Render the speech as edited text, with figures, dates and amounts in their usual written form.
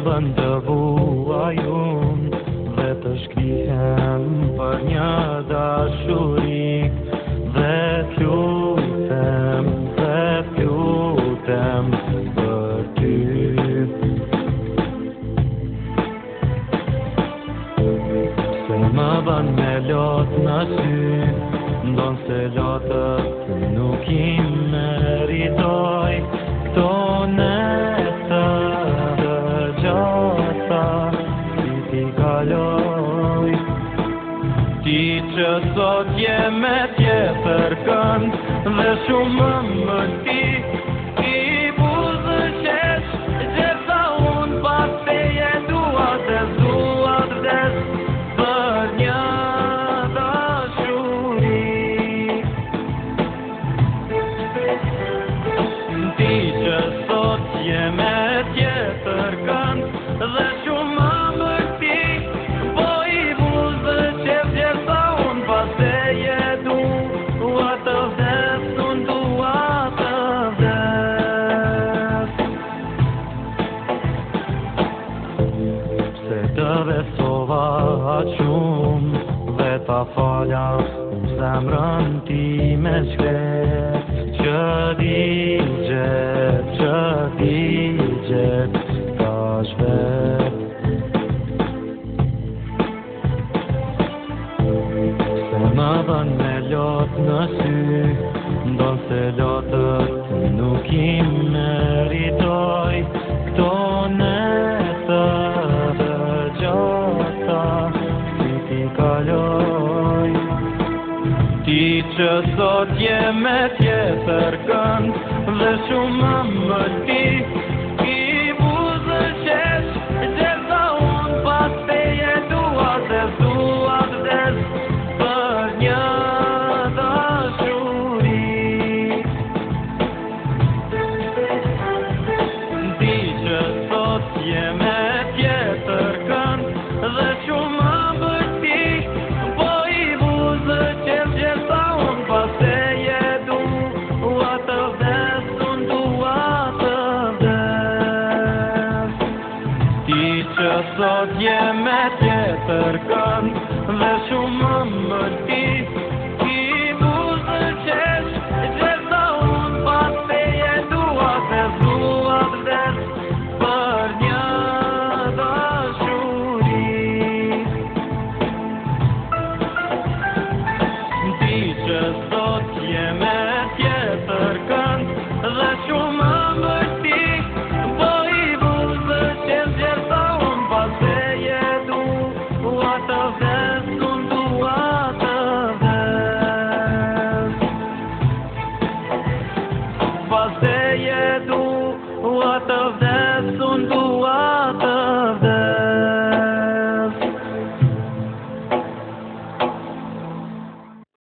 bën të vuaj unë dhe të shkrihem për një dashuri dhe t'lutem për ty. Se më bën me lot në sy, ndon se lotët nuk I meritoj këto netët të gjata si ti kaloj. Ti që sot je me tjetër kënd dhe shumë më ti I buzëqesh gjitha unë pas teje dua të vdes për një dashuri. Ti që sot je me tjetër kënd dhe shumë më ti po I buzëqesh gjitha unë pas teje dua të vdes, unë dua të vdes. Se të besova aq shumë dhe ta falja në zemrën ti me shkret që digjet ka shvet. Se më bën me lot në sy, ndon se lotët nuk I meritoj këto netët të gjata si ti kaloj. Ti që sot je me tjetër kënd dhe shumë më ti I buzëqesh gjitha unë pas teje dua të vdes për një dashuri. Ti që sot je me tjetër kënd dhe shumë më ti po I buzëqesh gjitha unë pas teje dua të vdes, unë dua të vdes. Ti që sot je me tjetër kënd dhe shumë më ti